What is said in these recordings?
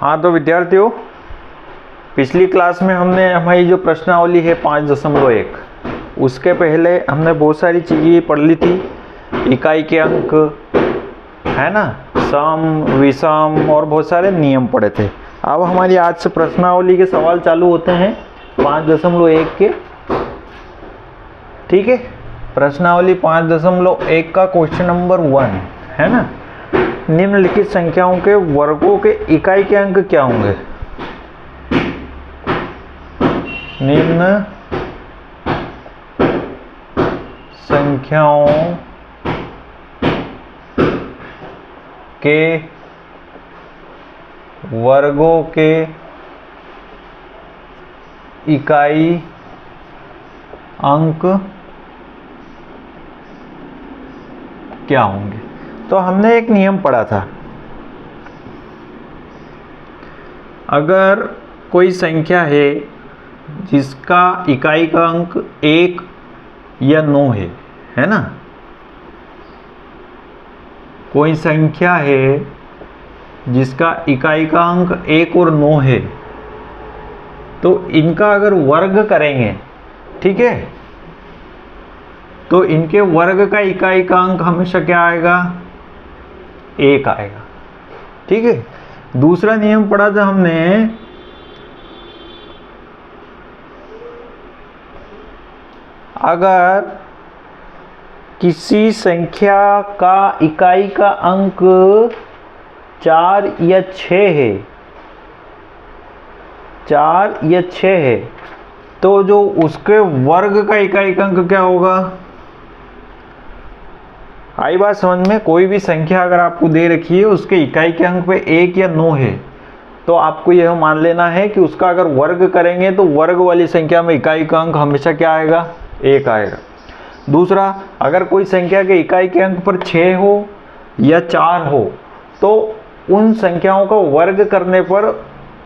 हाँ तो विद्यार्थियों, पिछली क्लास में हमने हमारी जो प्रश्नावली है 5.1 उसके पहले हमने बहुत सारी चीज़ें पढ़ ली थी। इकाई के अंक है ना, सम विषम और बहुत सारे नियम पढ़े थे। अब हमारी आज से प्रश्नावली के सवाल चालू होते हैं 5.1 के। ठीक है, प्रश्नावली 5.1 का क्वेश्चन नंबर 1 है ना। निम्नलिखित संख्याओं के वर्गों के इकाई के अंक क्या होंगे? निम्न संख्याओं के वर्गों के इकाई अंक क्या होंगे? तो हमने एक नियम पढ़ा था, अगर कोई संख्या है जिसका इकाई का अंक 1 या 9 है ना। कोई संख्या है जिसका इकाई का अंक 1 और 9 है, तो इनका अगर वर्ग करेंगे, ठीक है, तो इनके वर्ग का इकाई का अंक हमेशा क्या आएगा? 1 आएगा। ठीक है। दूसरा नियम पढ़ा था हमने, अगर किसी संख्या का इकाई का अंक 4 या 6 है, 4 या 6 है, तो जो उसके वर्ग का इकाई का अंक क्या होगा? आई बात समझ में? कोई भी संख्या अगर आपको दे रखी है, उसके इकाई के अंक पे 1 या 9 है, तो आपको यह मान लेना है कि उसका अगर वर्ग करेंगे तो वर्ग वाली संख्या में इकाई का अंक हमेशा क्या आएगा? 1 आएगा। दूसरा, अगर कोई संख्या के इकाई के अंक पर 6 हो या 4 हो, तो उन संख्याओं का वर्ग करने पर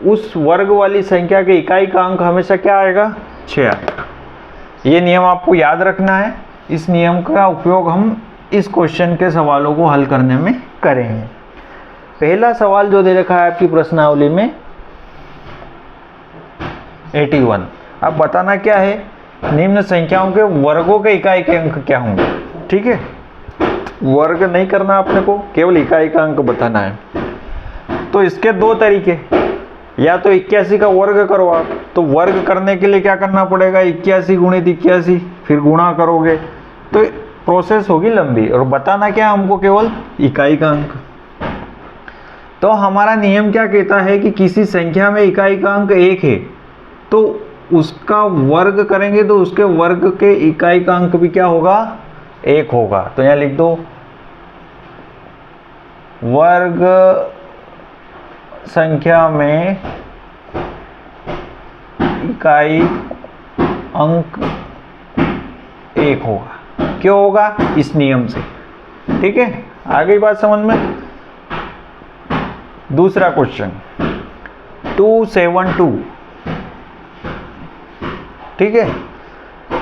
उस वर्ग वाली संख्या के इकाई का अंक हमेशा क्या आएगा? 6 आएगा। ये नियम आपको याद रखना है। इस नियम का उपयोग हम इस क्वेश्चन के सवालों को हल करने में करेंगे। पहला सवाल जो दे रखा है आपकी प्रश्नावली में 81। अब बताना क्या है? निम्न संख्याओं के वर्गों के इकाई के अंक क्या होंगे? ठीक है, वर्ग नहीं करना आपने को, केवल इकाई का अंक बताना है। तो इसके दो तरीके, या तो 81 का वर्ग करो आप, तो वर्ग करने के लिए क्या करना पड़ेगा? 81 गुणित 81, फिर गुणा करोगे तो प्रोसेस होगी लंबी। और बताना क्या हमको? केवल इकाई का अंक। तो हमारा नियम क्या कहता है कि किसी संख्या में इकाई का अंक 1 है, तो उसका वर्ग करेंगे तो उसके वर्ग के इकाई का अंक भी क्या होगा? 1 होगा। तो यहां लिख दो, वर्ग संख्या में इकाई अंक 1 होगा। क्यों होगा? इस नियम से। ठीक है, आ गई बात समझ में? दूसरा क्वेश्चन 272। ठीक है,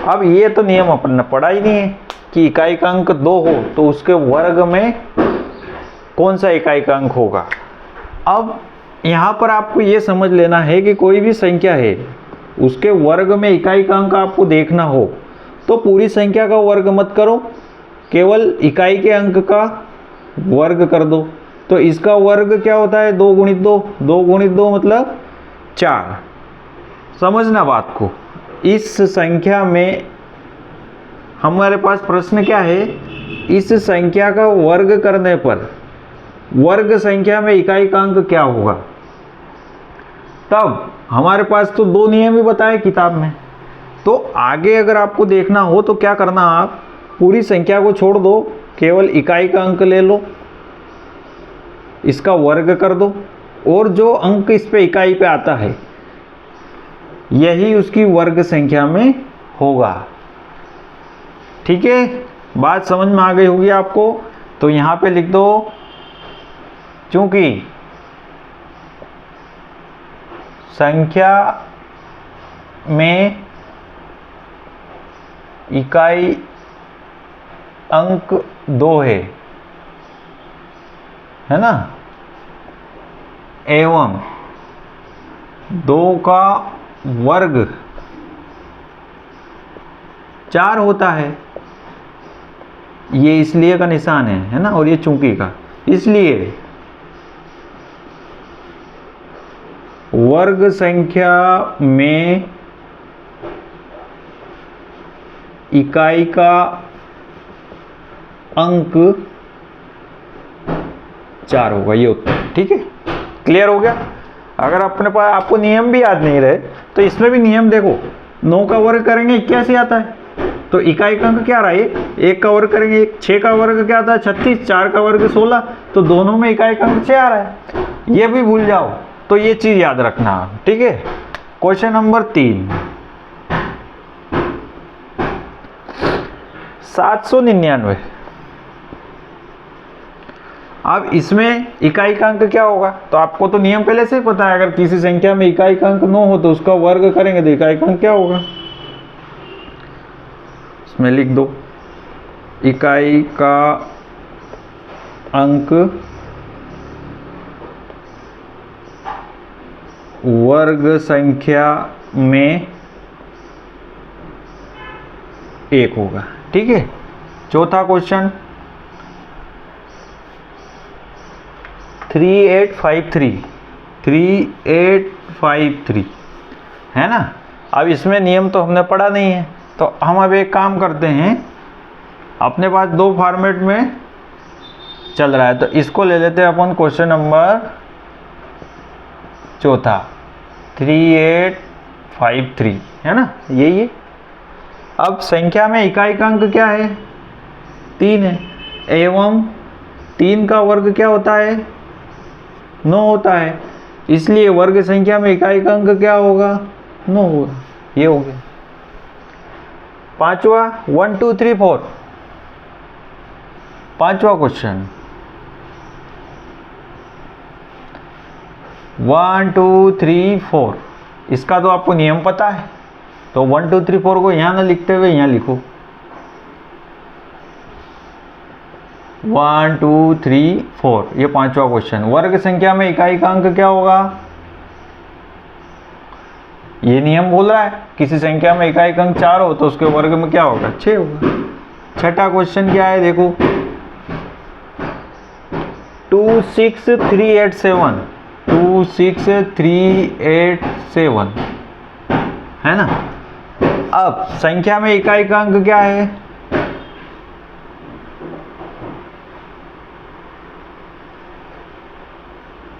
अब ये तो नियम अपन ने पढ़ा ही नहीं है कि इकाई का अंक 2 हो तो उसके वर्ग में कौन सा इकाई का अंक होगा। अब यहां पर आपको ये समझ लेना है कि कोई भी संख्या है, उसके वर्ग में इकाई का अंक आपको देखना हो तो पूरी संख्या का वर्ग मत करो, केवल इकाई के अंक का वर्ग कर दो। तो इसका वर्ग क्या होता है? 2 गुणित 2, 2 गुणित 2 मतलब 4। समझना बात को। इस संख्या में हमारे पास प्रश्न क्या है? इस संख्या का वर्ग करने पर वर्ग संख्या में इकाई का अंक क्या होगा? तब हमारे पास तो 2 नियम ही बताए किताब में। तो आगे अगर आपको देखना हो तो क्या करना, आप पूरी संख्या को छोड़ दो, केवल इकाई का अंक ले लो, इसका वर्ग कर दो, और जो अंक इस पे इकाई पे आता है यही उसकी वर्ग संख्या में होगा। ठीक है, बात समझ में आ गई होगी आपको। तो यहां पे लिख दो, चूंकि संख्या में इकाई अंक 2 है ना, एवं 2 का वर्ग 4 होता है, ये इसलिए का निशान है ना, और ये चूंकि का, इसलिए वर्ग संख्या में इकाई का अंक 4 होगा, ये उत्तर। ठीक है, क्लियर हो गया। अगर अपने पास आपको नियम भी याद नहीं रहे तो इसमें भी नियम देखो, 9 का वर्ग करेंगे 81 आता है, तो इकाई का अंक क्या रहा है, 1 का वर्ग करेंगे 1, 6 का वर्ग क्या आता है 36, 4 का वर्ग 16, तो दोनों में इकाई का अंक 6 आ रहा है। ये भी भूल जाओ तो ये चीज याद रखना। ठीक है, क्वेश्चन नंबर 3, 799। अब इसमें इकाई का अंक क्या होगा, तो आपको तो नियम पहले से ही पता है, अगर किसी संख्या में इकाई का अंक 9 हो तो उसका वर्ग करेंगे तो इकाई का अंक क्या होगा, इसमें लिख दो इकाई का अंक वर्ग संख्या में 1 होगा। ठीक है, चौथा क्वेश्चन 3853 है ना। अब इसमें नियम तो हमने पढ़ा नहीं है, तो हम अब एक काम करते हैं, अपने पास 2 फॉर्मेट में चल रहा है, तो इसको ले लेते हैं अपन क्वेश्चन नंबर चौथा 3853 है ना, यही है। अब संख्या में इकाई का अंक क्या है, 3 है, एवं 3 का वर्ग क्या होता है, 9 होता है, इसलिए वर्ग संख्या में इकाई का अंक क्या होगा, 9 होगा। ये हो गया। पांचवा 1 2 3 4, पांचवा क्वेश्चन 1 2 3 4, इसका तो आपको नियम पता है, तो 1 2 3 4 को यहां ना लिखते हुए यहां लिखो 1 2 3 4, ये पांचवा क्वेश्चन। वर्ग संख्या में इकाई का अंक क्या होगा, ये नियम बोल रहा है किसी संख्या में इकाई का अंक 4 हो तो उसके वर्ग में क्या होगा, 6 होगा। छठा क्वेश्चन क्या है देखो 26387, 26387 है ना। अब संख्या में इकाई का अंक क्या है,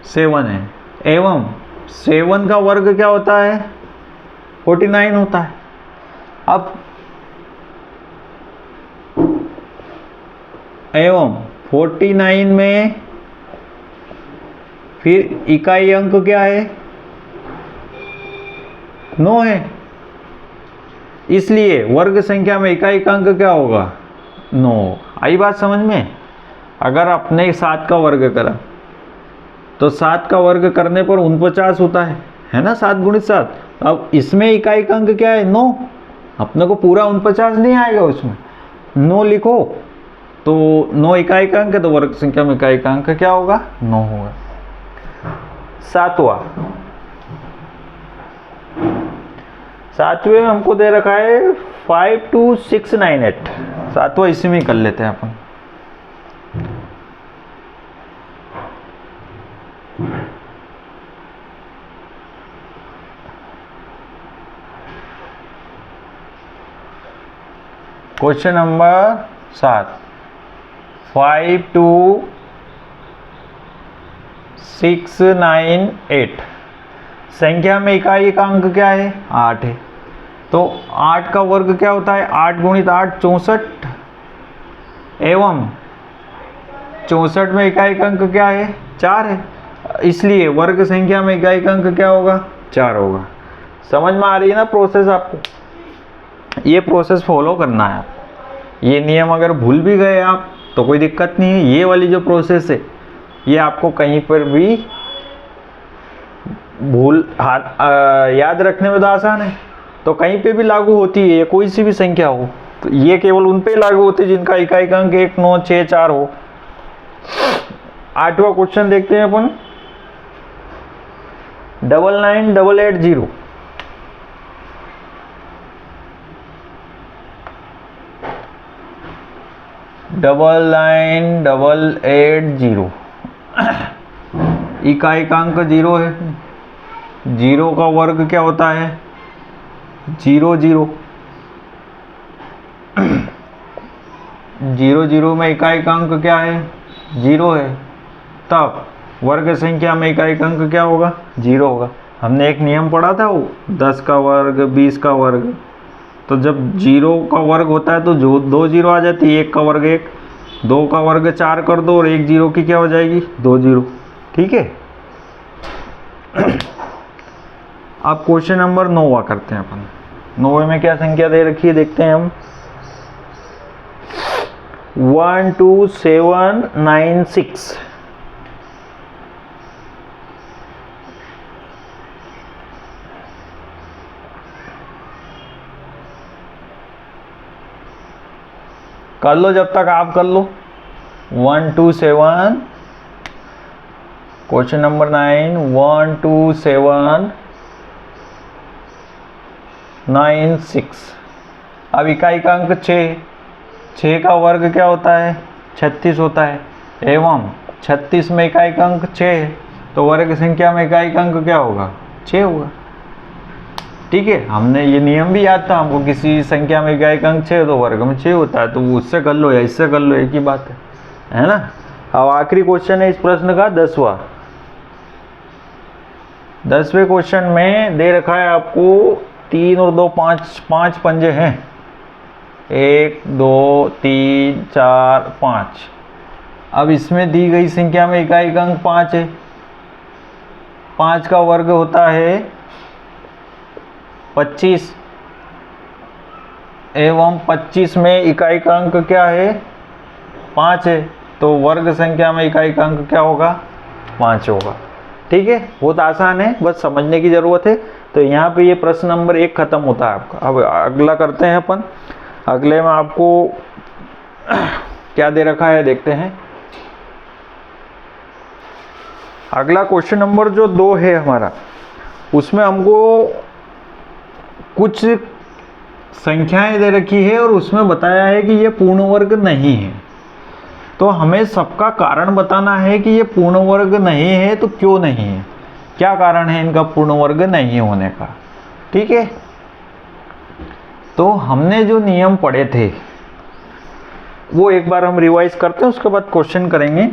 7 है, एवं 7 का वर्ग क्या होता है, 49 होता है। अब एवं 49 में फिर इकाई अंक क्या है, 9 है, इसलिए वर्ग संख्या में इकाई का अंक क्या होगा, 9। आई बात समझ में। अगर अपने 7 का वर्ग करा तो 7 का वर्ग करने पर 49 होता है ना, 7 गुणित 7। अब इसमें इकाई का अंक क्या है, 9, अपने को पूरा 49 नहीं आएगा, उसमें 9 लिखो, तो 9 इकाई का अंक है, तो वर्ग संख्या में इकाई का अंक क्या होगा, 9 होगा। सातवें में हमको दे रखा है 52698, सातवां इसी में कर लेते हैं अपन। क्वेश्चन नंबर 7 52698, संख्या में इकाई का अंक क्या है, 8 है, तो 8 का वर्ग क्या होता है, 8 गुणित 8 64, एवं 64 में इकाई का अंक क्या है, 4 है, इसलिए वर्ग संख्या में इकाई का अंक क्या होगा, 4 होगा। समझ में आ रही है ना प्रोसेस आपको, ये प्रोसेस फॉलो करना है आप। ये नियम अगर भूल भी गए आप तो कोई दिक्कत नहीं है, ये वाली जो प्रोसेस है ये आपको कहीं पर भी याद रखने में तो आसान है, तो कहीं पे भी लागू होती है, ये कोई सी भी संख्या हो, तो ये केवल उन पे लागू होती है जिनका इकाई का अंक 1 9 6 4 हो। 8वां क्वेश्चन देखते हैं अपन, 99,880 99,880 इकाइकांक 0 है। 0 का वर्ग क्या होता है? 0 0 0 0 में इकाइकांक क्या है? 0 है। तब वर्ग संख्या में इकाइकांक क्या होगा? 0 होगा। हमने एक नियम पढ़ा था वो 10 का वर्ग 20 का वर्ग। तो जब 0 का वर्ग होता है तो जो 2 0 आ जाती है, 1 का वर्ग 1, 2 का वर्ग 4 कर दो और 1 0 की क्या हो जाएगी? 2 0। ठीक है। अब क्वेश्चन नंबर 9 करते हैं अपन। 9 में क्या संख्या दे रखी है देखते हैं हम। 12796। कर लो जब तक आप कर लो। 127 क्वेश्चन नंबर 9 12796। अब इकाइकांक 6 का वर्ग क्या होता है? 36 होता है। एवं 36 में इकाइकांक 6 है तो वर्ग संख्या में इकाइकांक क्या होगा? 6 होगा। ठीक है, हमने ये नियम भी याद था हमको, किसी संख्या में इकाइकांक 6 तो वर्ग में 6 होता है। तो उससे कर लो या इससे कर लो, एक ही बात है ना। अब आखिरी क्वेश्चन है इस प्रश्न का 10वां। 10वें क्वेश्चन में दे रखा है आपको 3 और 2 5 पंजे हैं। 1 2 3 4 5। अब इसमें दी गई संख्या में इकाइकांक 5 है। 5 का वर्ग होता है 25 एवं 25 में इकाइकांक क्या है? 5 है। तो वर्ग संख्या में इकाइकांक क्या होगा? 5 होगा। ठीक है, बहुत आसान है, बस समझने की ज़रूरत है। तो यहाँ पे ये प्रश्न नंबर 1 खत्म होता है आपका। अब अगला करते हैं अपन। अगले में आपको क्या दे रखा है देखते हैं। अगला क्वेश्चन नंबर जो 2 है हमारा, उसमें हमको कुछ संख्याएं दे रखी है और उसमें बताया है कि ये पूर्ण वर्ग नहीं है। तो हमें सबका कारण बताना है कि ये पूर्ण वर्ग नहीं है तो क्यों नहीं है, क्या कारण है इनका पूर्ण वर्ग नहीं होने का। ठीक है, तो हमने जो नियम पढ़े थे वो एक बार हम रिवाइज करते हैं, उसके बाद क्वेश्चन करेंगे।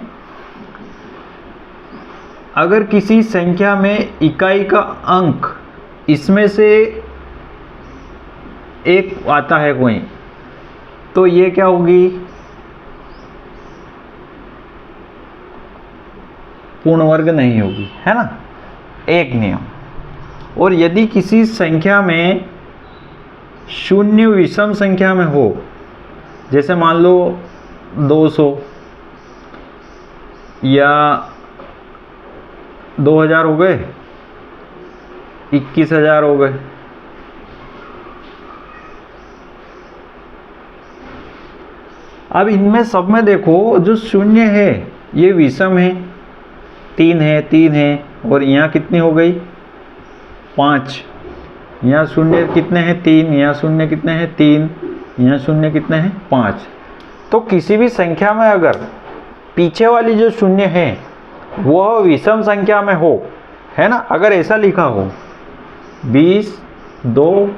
अगर किसी संख्या में इकाई का अंक इसमें से एक आता है कोई, तो ये क्या होगी? पूर्ण वर्ग नहीं होगी, है ना, एक नियम। और यदि किसी संख्या में शून्य विषम संख्या में हो, जैसे मान लो 200 या 2000 हो गए, 21,000 हो गए, अब इनमें सब में देखो जो शून्य है ये विषम है, 3 है 3 है, और यहाँ कितनी हो गई? 5। यहाँ शून्य कितने हैं? 3। यहाँ शून्य कितने हैं? 3। यहाँ शून्य कितने हैं? 5। तो किसी भी संख्या में अगर पीछे वाली जो शून्य है वह विषम संख्या में हो, है ना, अगर ऐसा लिखा हो 20 2,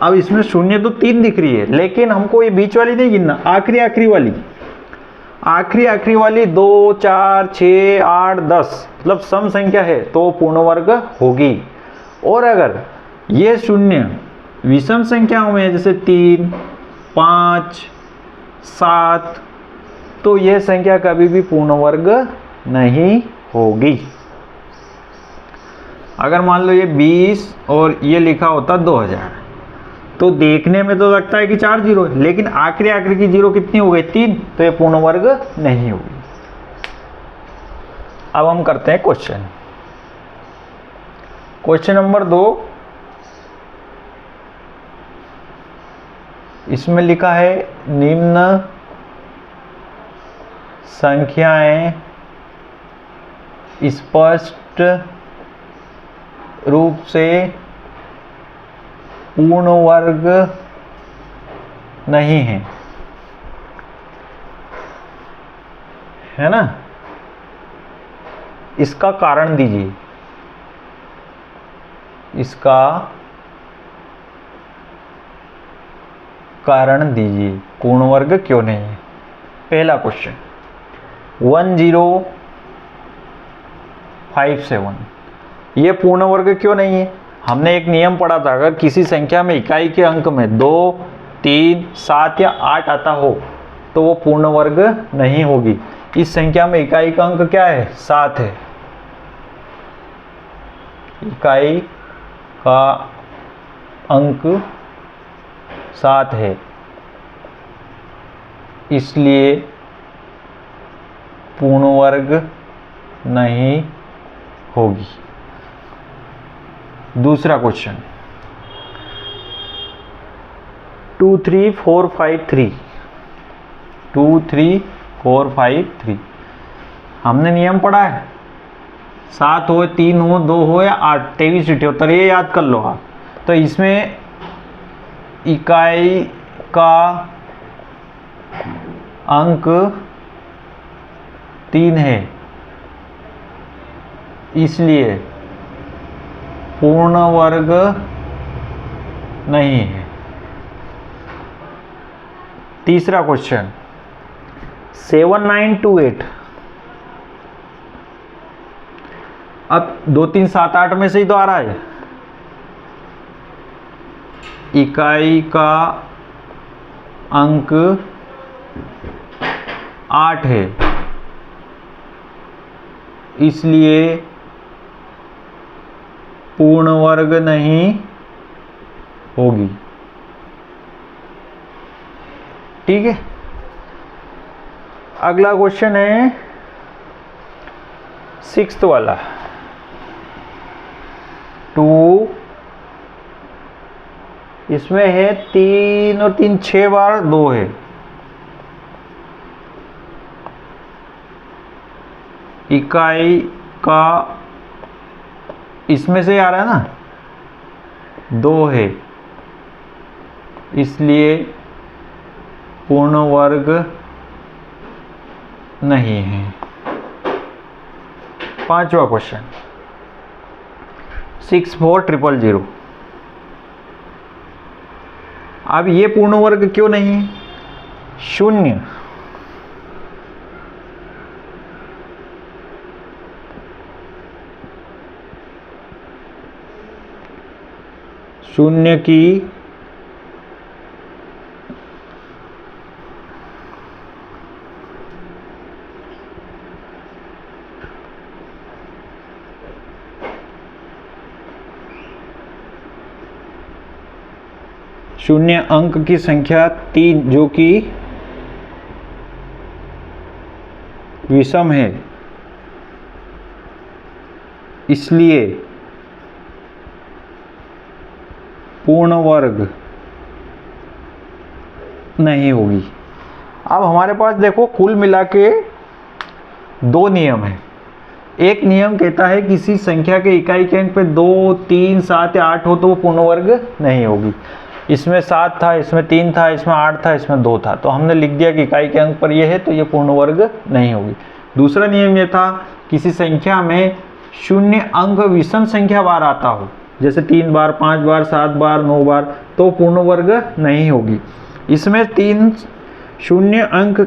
अब इसमें शून्य तो 3 दिख रही है, लेकिन हमको ये बीच वाली नहीं गिनना, आखिरी वाली, आखिरी वाली 2 4 6 8 10 मतलब सम संख्या है तो पूर्ण वर्ग होगी। और अगर ये शून्य विषम संख्याओं में जैसे 3 5 7, तो यह संख्या कभी भी पूर्ण वर्ग नहीं होगी। अगर मान लो ये 20 और ये लिखा होता 2000, तो देखने में तो लगता है कि 4 जीरो है, लेकिन आखिरी की जीरो कितनी हो गई? 3, तो ये पूर्ण वर्ग नहीं होगी। अब हम करते हैं क्वेश्चन नंबर 2। इसमें लिखा है निम्न संख्याएं स्पष्ट रूप से पूर्ण वर्ग नहीं है ना? इसका कारण दीजिए, इसका कारण दीजिए, पूर्ण वर्ग क्यों नहीं है। पहला क्वेश्चन 1057, ये पूर्ण वर्ग क्यों नहीं है? हमने एक नियम पढ़ा था, अगर किसी संख्या में इकाई के अंक में 2, 3, 7 या 8 आता हो तो वो पूर्ण वर्ग नहीं होगी। इस संख्या में इकाई का अंक क्या है? 7 है। इकाई का अंक 7 है, इसलिए पूर्ण वर्ग नहीं होगी। दूसरा क्वेश्चन 23453, 23453 हमने नियम पढ़ा है, 7 हो, 3 हो, 2 हो या 8, 23 78, ये याद कर लो आप। तो इसमें इकाई का अंक 3 है, इसलिए पूर्ण वर्ग नहीं है। तीसरा क्वेश्चन 7928, अब 2, 3, 7, 8 में से ही तो आ रहा है। इकाई का अंक 8 है, इसलिए पूर्ण वर्ग नहीं होगी। ठीक है। अगला क्वेश्चन है 6th वाला, 2, इसमें है 3 और 3 6 बार 2 है। इकाई का इसमें से आ रहा है ना, 2 है, इसलिए पूर्ण वर्ग नहीं है। पांचवा क्वेश्चन 64000, अब ये पूर्ण वर्ग क्यों नहीं है? शून्य शून्य की शून्य अंक की संख्या 3 जो कि विषम है, इसलिए पूर्ण वर्ग नहीं होगी। अब हमारे पास देखो कुल मिला के 2 नियम है। एक नियम कहता है किसी संख्या के इकाई के अंक पे 2, 3, 7 या 8 हो तो वो पूर्ण वर्ग नहीं होगी। इसमें 7 था, इसमें 3 था, इसमें 8 था, इसमें 2 था, तो हमने लिख दिया कि इकाई के अंक पर ये है तो ये पूर्ण वर्ग नहीं होगी। दूसरा नियम ये था किसी संख्या में शून्य अंक विषम संख्या बार आता हो, जैसे 3 बार, 5 बार, 7 बार, 9 बार, तो पूर्ण वर्ग नहीं होगी। इसमें 3 शून्य अंक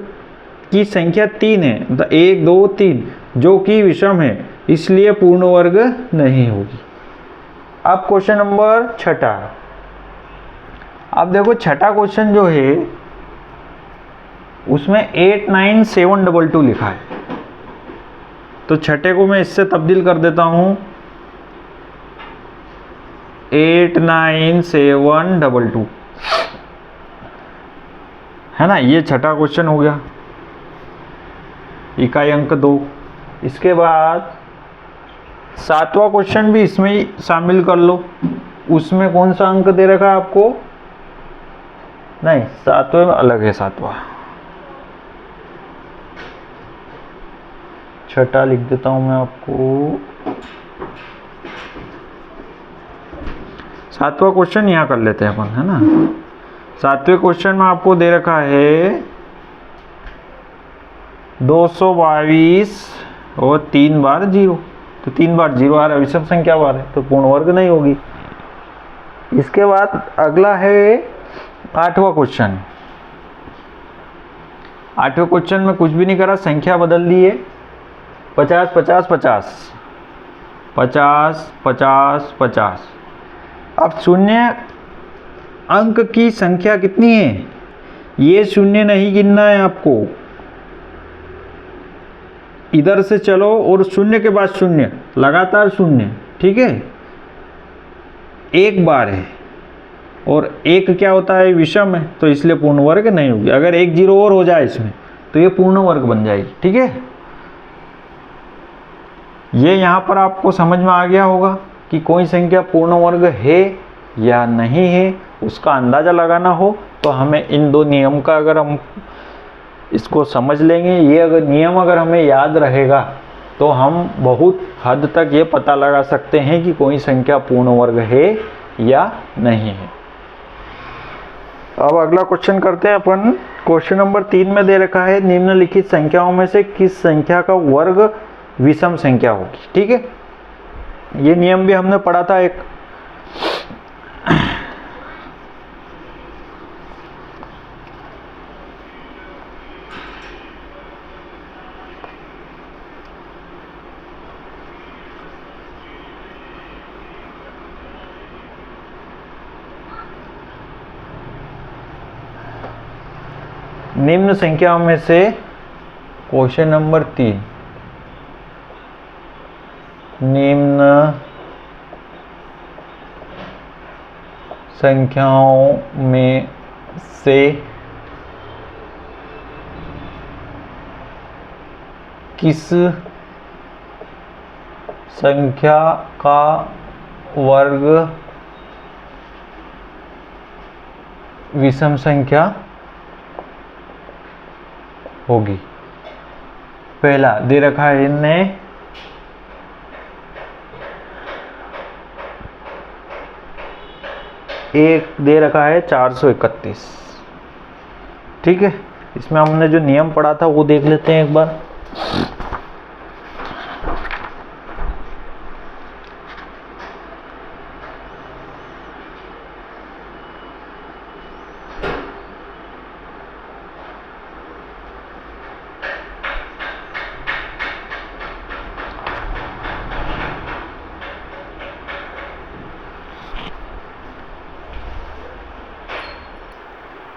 की संख्या 3 है, मतलब 1, 2, 3 जो कि विषम है, इसलिए पूर्ण वर्ग नहीं होगी। अब क्वेश्चन नंबर 6। अब देखो छठा क्वेश्चन जो है उसमें 89722 लिखा है, तो छठे को मैं इससे तब्दील कर देता हूं 89722, है ना। ये छठा क्वेश्चन हो गया, इकाई अंक 2। इसके बाद 7वां क्वेश्चन भी इसमें ही शामिल कर लो। उसमें कौन सा अंक दे रखा है आपको? नहीं, 7वें में अलग है 7वां। छठा लिख देता हूं मैं आपको सातवां क्वेश्चन यहाँ कर लेते हैं अपन, है ना। सातवें क्वेश्चन में आपको दे रखा है 222 और 3 बार 0, तो 3 बार 0 आ रहा है, विषम संख्या बार है, तो पूर्ण वर्ग नहीं होगी। इसके बाद अगला है 8वां क्वेश्चन। 8वें क्वेश्चन में कुछ भी नहीं करा, संख्या बदल दी है 50 50 50 50 50 50। अब शून्य अंक की संख्या कितनी है, ये शून्य नहीं गिनना है आपको। इधर से चलो और शून्य के बाद शून्य, लगातार शून्य, ठीक है। एक बार है और एक क्या होता है, विषम है, तो इसलिए पूर्ण वर्ग नहीं होगी। अगर एक 0 और हो जाए इसमें तो ये पूर्ण वर्ग बन जाएगी, ठीक है। ये यहाँ पर आपको समझ में आ गया होगा कि कोई संख्या पूर्ण वर्ग है या नहीं है, उसका अंदाज़ा लगाना हो तो हमें इन दो नियम का, अगर हम इसको समझ लेंगे, ये अगर नियम अगर हमें याद रहेगा तो हम बहुत हद तक ये पता लगा सकते हैं कि कोई संख्या पूर्ण वर्ग है या नहीं है। अब अगला क्वेश्चन करते हैं अपन। क्वेश्चन नंबर 3 में दे रखा है निम्नलिखित संख्याओं में से किस संख्या का वर्ग विषम संख्या होगी, ठीक है। ये नियम भी हमने पढ़ा था एक। निम्न संख्याओं में से क्वेश्चन नंबर 3, निम्न संख्याओं में से किस संख्या का वर्ग विषम संख्या होगी। पहला दे रखा है इनने एक दे रखा है 431, ठीक है। इसमें हमने जो नियम पढ़ा था वो देख लेते हैं एक बार।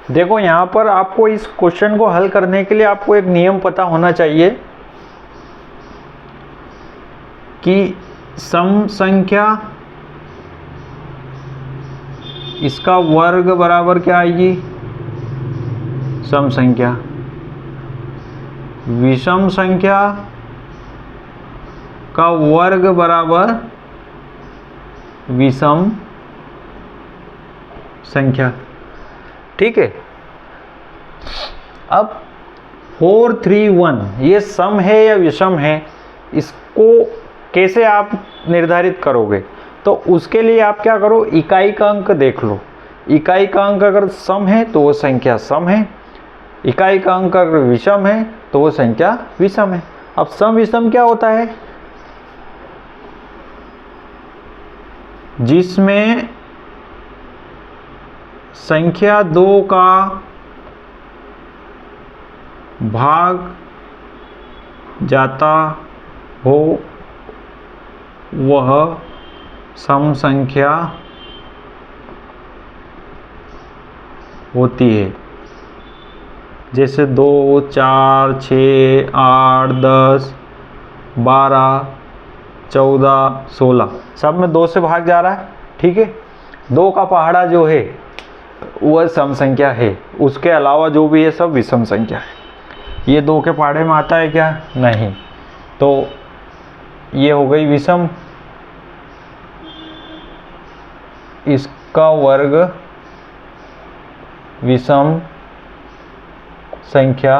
देखो यहाँ पर आपको इस क्वेश्चन को हल करने के लिए आपको एक नियम पता होना चाहिए कि सम संख्या इसका वर्ग बराबर क्या आएगी, सम संख्या। विषम संख्या का वर्ग बराबर विषम संख्या, ठीक है। अब 4 3 1 ये सम है या विषम है, इसको कैसे आप निर्धारित करोगे? तो उसके लिए आप क्या करो, इकाई का अंक देख लो। इकाई का अंक अगर सम है तो वो संख्या सम है, इकाई का अंक अगर विषम है तो वो संख्या विषम है। अब सम विषम क्या होता है, जिसमें संख्या 2 का भाग जाता हो वह सम संख्या होती है। जैसे 2 4 6 8 10 12 14 16 सब में 2 से भाग जा रहा है, ठीक है। 2 का पहाड़ा जो है वह सम संख्या है, उसके अलावा जो भी है सब विषम संख्या है। ये 2 के पहाड़े में आता है क्या, नहीं, तो ये हो गई विषम, इसका वर्ग विषम संख्या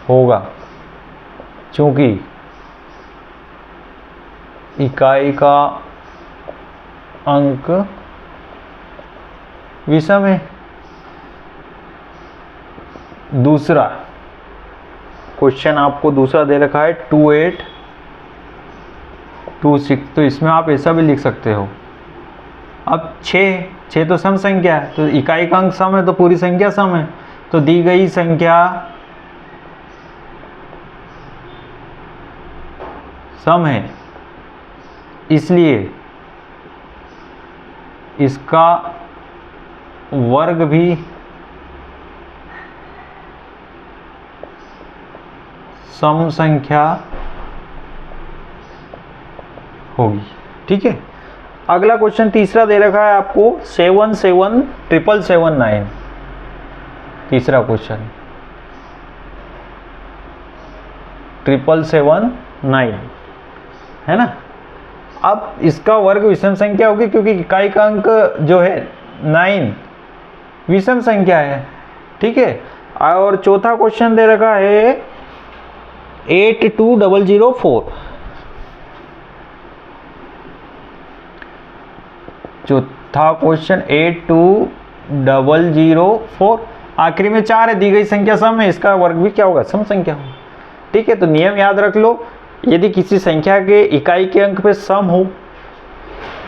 होगा, क्योंकि इकाई का अंक विषम है। दूसरा क्वेश्चन आपको दूसरा दे रखा है 2826, तो इसमें आप ऐसा भी लिख सकते हो। अब 6 तो सम संख्या है, तो इकाई का अंक सम है तो पूरी संख्या सम है, तो दी गई संख्या सम है, इसलिए इसका वर्ग भी सम संख्या होगी। ठीक है, अगला क्वेश्चन तीसरा दे रखा है आपको 77779। तीसरा क्वेश्चन 77779 है ना। अब इसका वर्ग विषम संख्या होगी क्योंकि इकाई का अंक जो है 9 विषम संख्या है। ठीक है, और चौथा क्वेश्चन दे रखा है 82004। चौथा क्वेश्चन 82004, आखिरी में 4 है, दी गई संख्या सम है, इसका वर्ग भी क्या होगा, सम संख्या होगा। ठीक है, तो नियम याद रख लो, यदि किसी संख्या के इकाई के अंक पे सम हो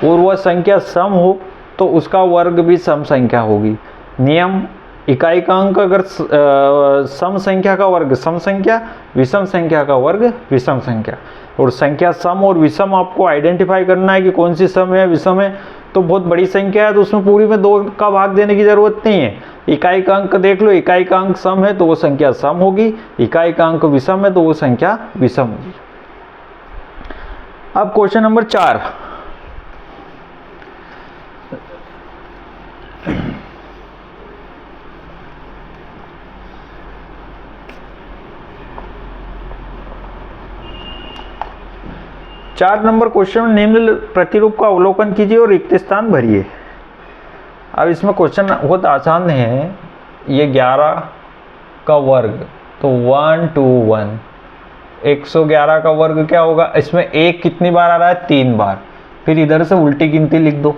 और वह संख्या सम हो तो उसका वर्ग भी सम संख्या होगी। नियम, इकाई का अंक अगर सम संख्या का वर्ग सम संख्या, विषम संख्या का वर्ग विषम संख्या। और संख्या सम और विषम आपको आइडेंटिफाई करना है कि कौन सी सम है विषम है। तो बहुत बड़ी संख्या है तो उसमें पूरी में 2 का भाग देने की जरूरत नहीं है। इकाई का अंक देख लो, इकाई का अंक सम है तो वो संख्या सम होगी, इकाई का अंक विषम है तो वो संख्या विषम होगी। अब क्वेश्चन नंबर 4, नंबर क्वेश्चन में निम्न प्रतिरूप का अवलोकन कीजिए और रिक्त स्थान भरिए। अब इसमें क्वेश्चन बहुत आसान है। ये 11 का वर्ग तो 1 2 1, 111 का वर्ग क्या होगा, इसमें 1 कितनी बार आ रहा है, 3 बार। फिर इधर से उल्टी गिनती लिख दो।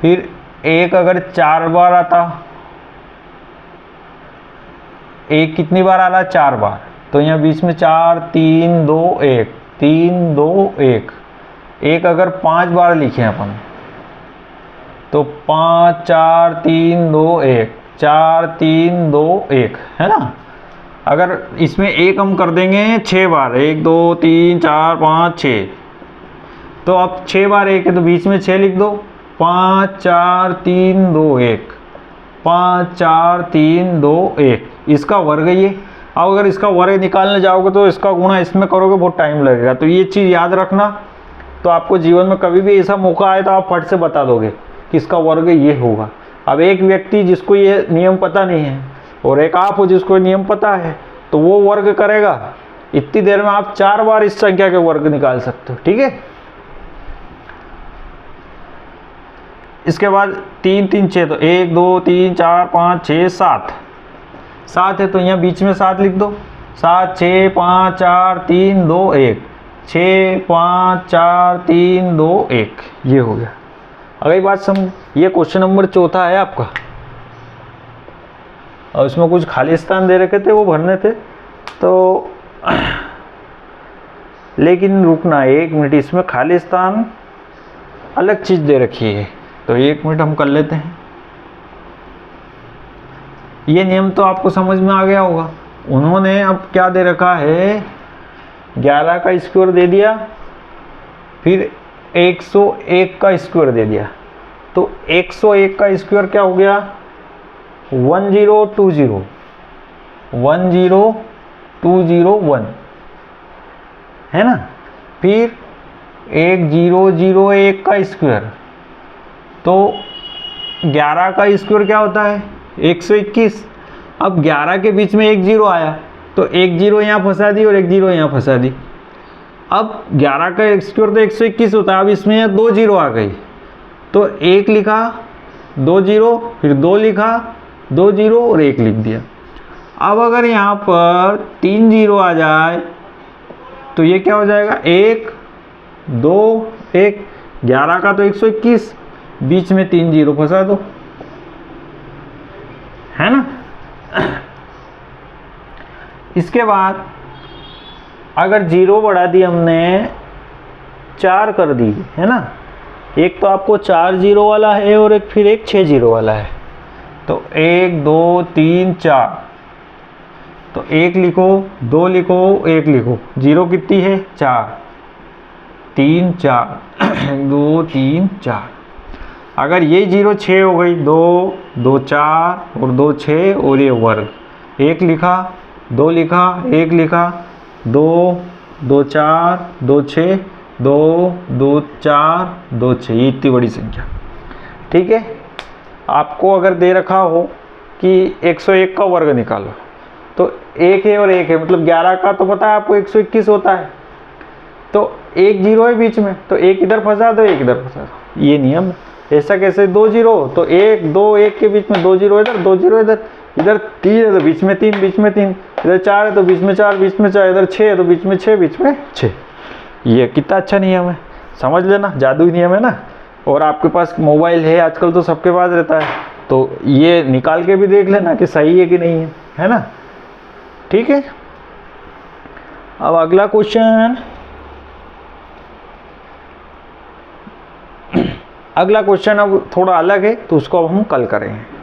फिर 1 अगर 4 बार आता, 1 कितनी बार आ रहा है, 4 बार, तो यहाँ बीच में 4 3 2 1, 3 2 1। 1 अगर 5 बार लिखे अपन तो 5 4 3 2 1, 4 3 2 1, है ना। अगर इसमें 1 हम कर देंगे 6 बार, 1 2 3 4 5 6, तो अब 6 बार 1 है तो बीच में 6 लिख दो। 5 4 3 2 1, 5 4 3 2 1, इसका वर्ग है ये। अब अगर इसका वर्ग निकालने जाओगे तो इसका गुणा इसमें करोगे, बहुत टाइम लगेगा। तो ये चीज़ याद रखना, तो आपको जीवन में कभी भी ऐसा मौका आए तो आप फट से बता दोगे कि इसका वर्ग ये होगा। अब एक व्यक्ति जिसको ये नियम पता नहीं है और एक आप हो जिसको नियम पता है, तो वो वर्ग करेगा। इतनी देर में आप 4 बार इस संख्या के वर्ग निकाल सकते हो। ठीक है, इसके बाद 3 3 6, तो 1 2 3 4 5 6 7 है, तो यहाँ बीच में 7 लिख दो। 7 6 5 4 3 2 1, 6 5 4 3 2 1, ये हो गया। अगली बात समझ, ये क्वेश्चन नंबर 4 है आपका, और इसमें कुछ खाली स्थान दे रखे थे वो भरने थे, तो लेकिन रुकना 1 मिनट, इसमें खाली स्थान अलग चीज़ दे रखी है, तो 1 मिनट हम कर लेते हैं। ये नियम तो आपको समझ में आ गया होगा। उन्होंने अब क्या दे रखा है, 11 का स्क्वायर दे दिया, फिर 101 का स्क्वायर दे दिया, तो 101 का स्क्वायर क्या हो गया, 10201 है ना। फिर 1001 का स्क्वायर, तो 11 का स्क्वायर क्या होता है, 121। अब 11 के बीच में 1 0 आया तो 1 0 यहाँ फंसा दी और 1 0 यहाँ फंसा दी। अब 11 का स्क्वायर तो 121 होता है, अब इसमें यहाँ 2 0 आ गई, तो 1 लिखा 2 0, फिर 2 लिखा 2 0 और 1 लिख दिया। अब अगर यहाँ पर 3 0 आ जाए तो ये क्या हो जाएगा, 1 2 1, 11 का तो 121, बीच में 3 जीरो फंसा दो, है ना। इसके बाद अगर जीरो बढ़ा दी हमने 4 कर दी, है ना, एक तो आपको 4 जीरो वाला है और एक फिर एक 6 जीरो वाला है, तो 1 2 3 4, तो 1 लिखो, 2 लिखो, 1 लिखो, जीरो कितनी है 4, 3 4 1 2 3 4। अगर ये जीरो 6 हो गई, 2 2 4 और 2 6 और ये वर्ग, 1 लिखा, 2 लिखा, 1 लिखा, 2 2 4 2 6 2 2 4 2 6, ये इतनी बड़ी संख्या, ठीक है। आपको अगर दे रखा हो कि 101 का वर्ग निकालो, तो 1 है और 1 है, मतलब 11 का तो पता है आपको 121 होता है, तो 1 जीरो है बीच में, तो 1 इधर फंसा दो, 1 इधर फंसा दो, ये नियम। ऐसा कैसे, 2 जीरो, तो 1 2 1 के बीच में 2 जीरो इधर, 2 जीरो इधर, इधर 3 है तो बीच में 3, बीच में 3, इधर 4 है तो बीच में 4, बीच में 4, इधर 6 है तो बीच में 6, बीच में 6। ये कितना अच्छा नियम है, समझ लेना, जादुई नियम है ना। और आपके पास मोबाइल है आजकल तो सबके पास रहता है, तो ये निकाल के भी देख लेना कि सही है कि नहीं है ना, ठीक है। अब अगला क्वेश्चन, अगला क्वेश्चन अब थोड़ा अलग है, तो उसको अब हम कल करेंगे।